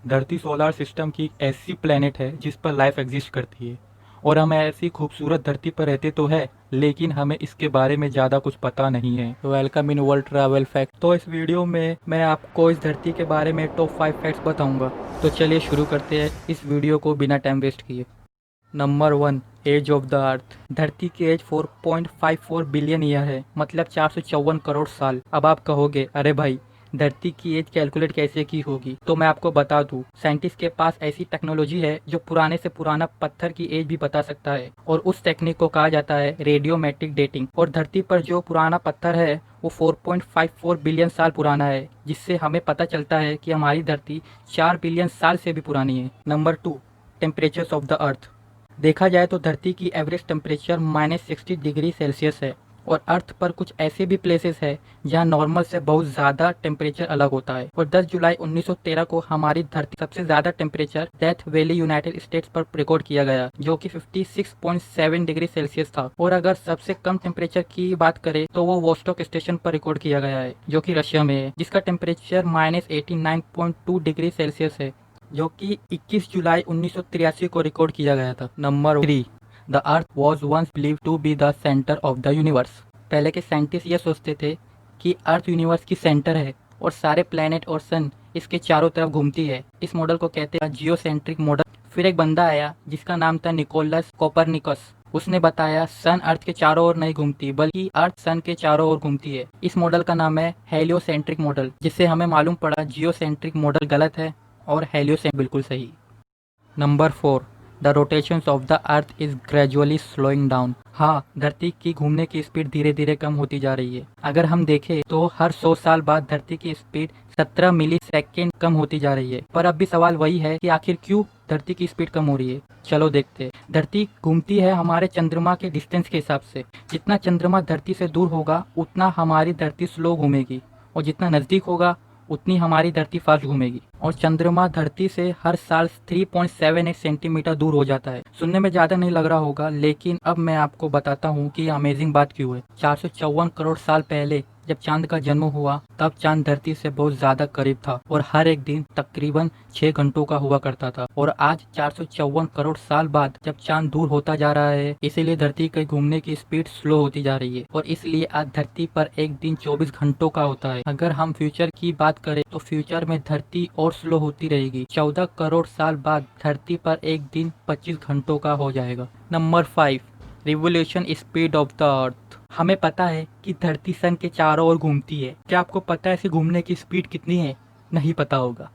धरती solar system की एक ऐसी प्लेनेट है जिस पर लाइफ एग्जिस्ट करती है और हम ऐसी खूबसूरत धरती पर रहते तो है, लेकिन हमें इसके बारे में ज़्यादा कुछ पता नहीं है। Welcome in world travel fact. तो इस वीडियो में मैं आपको इस धरती के बारे में टॉप 5 फैक्ट्स बताऊंगा। तो चलिए शुरू करते हैं इस वीडियो को बिना टाइम वेस्ट किए। Number 1, age of the earth. धरती की एज 4.54 बिलियन ईयर है, मतलब 454 करोड़ साल। अब आप कहोगे, अरे भाई धरती की एज कैलकुलेट कैसे की होगी? तो मैं आपको बता दूं, साइंटिस्ट के पास ऐसी टेक्नोलॉजी है जो पुराने से पुराना पत्थर की एज भी बता सकता है, और उस टेक्निक को कहा जाता है रेडियोमेट्रिक डेटिंग। और धरती पर जो पुराना पत्थर है वो 4.54 बिलियन साल पुराना है, जिससे हमें पता चलता है कि हमारी धरती 4 बिलियन साल से भी पुरानी है। नंबर 2, टेम्परेचर्स ऑफ द अर्थ। देखा जाए तो धरती की एवरेज टेम्परेचर -60 डिग्री सेल्सियस है, और अर्थ पर कुछ ऐसे भी प्लेसेस है जहां नॉर्मल से बहुत ज़्यादा टेम्परेचर अलग होता है। और 10 जुलाई 1913 को हमारी धरती सबसे ज़्यादा temperature death valley United states पर रिकॉर्ड किया गया, जो कि 56.7 डिग्री सेल्सियस था। और अगर सबसे कम टेम्परेचर की बात करें तो वो वोस्टॉक स्टेशन पर रिकॉर्ड किया गया है, जो कि रशिया में है, जिसका टेम्परेचर -89.2 डिग्री सेल्सियस है, जो कि 21 जुलाई 1983 को रिकॉर्ड किया गया था। Number 3, the earth was once believe to be the centre of the universe. पहले के साइंटिस्ट ये सोचते थे कि अर्थ यूनिवर्स की सेंटर है और सारे प्लैनेट और सन इसके चारों तरफ घूमती है। इस मॉडल को कहते हैं जियोसेंट्रिक मॉडल। फिर एक बंदा आया जिसका नाम था निकोलस कोपरनिकस। उसने बताया सन अर्थ के चारों ओर नहीं घूमती, बल्कि अर्थ सन के चारों ओर घूमती है। इस मॉडल का नाम है हेलियोसेंट्रिक मॉडल, जिससे हमें मालूम पड़ा जियोसेंट्रिक मॉडल गलत है और हेलियोसेंट्रिक बिल्कुल सही। Number 4, the rotations of the earth is gradually slowing down. हाँ, धरती की घूमने की स्पीड धीरे धीरे कम होती जा रही है। अगर हम देखें तो हर 100 साल बाद धरती की स्पीड 17 मिली सेकेंड कम होती जा रही है। पर अब भी सवाल वही है कि आखिर क्यों धरती की स्पीड कम हो रही है। चलो देखते हैं। धरती घूमती है हमारे चंद्रमा के डिस्टेंस के हिसाब से। जितना चंद्रमा धरती से दूर होगा उतना हमारी धरती स्लो घूमेगी, और जितना नज़दीक होगा उतनी हमारी धरती फास्ट घूमेगी। और चंद्रमा धरती से हर साल 3.78 सेंटीमीटर दूर हो जाता है। सुनने में ज़्यादा नहीं लग रहा होगा, लेकिन अब मैं आपको बताता हूँ कि अमेजिंग बात क्यों है। 454 करोड़ साल पहले जब चांद का जन्म हुआ, तब चांद धरती से बहुत ज़्यादा करीब था और हर एक दिन तकरीबन 6 घंटों का हुआ करता था। और आज 454 करोड़ साल बाद जब चांद दूर होता जा रहा है, इसीलिए धरती के घूमने की स्पीड स्लो होती जा रही है, और इसलिए आज धरती पर एक दिन 24 घंटों का होता है। अगर हम फ्यूचर की बात करें तो फ्यूचर में धरती और स्लो होती रहेगी। 14 करोड़ साल बाद धरती पर एक दिन 25 घंटों का हो जाएगा। Number 5, revolution speed of the अर्थ। हमें पता है कि धरती सन के चारों ओर घूमती है। क्या आपको पता है इसके घूमने की स्पीड कितनी है? नहीं पता होगा,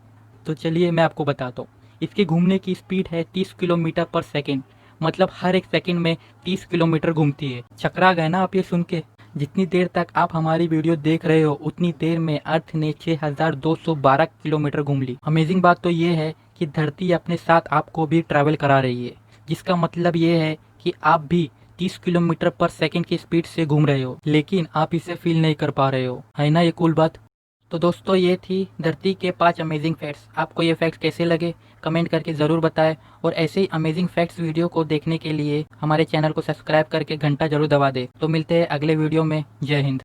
तो चलिए मैं आपको बताता हूँ। इसके घूमने की स्पीड है 30 किलोमीटर पर सेकेंड, मतलब हर एक सेकेंड में 30 किलोमीटर घूमती है। चकरा गए ना आप ये सुन के? जितनी देर तक आप हमारी वीडियो देख रहे हो उतनी देर में अर्थ ने 6212 किलोमीटर घूम ली। अमेजिंग बात तो ये है कि धरती अपने साथ आपको भी ट्रैवल करा रही है, जिसका मतलब ये है कि आप भी 30 किलोमीटर पर सेकंड की स्पीड से घूम रहे हो, लेकिन आप इसे फील नहीं कर पा रहे हो। है ना ये कूल बात? तो दोस्तों, ये थी धरती के 5 अमेजिंग फैक्ट्स। आपको ये फैक्ट्स कैसे लगे कमेंट करके ज़रूर बताएं, और ऐसे ही अमेजिंग फैक्ट्स वीडियो को देखने के लिए हमारे चैनल को सब्सक्राइब करके घंटा जरूर दबा दें। तो मिलते हैं अगले वीडियो में। जय हिंद।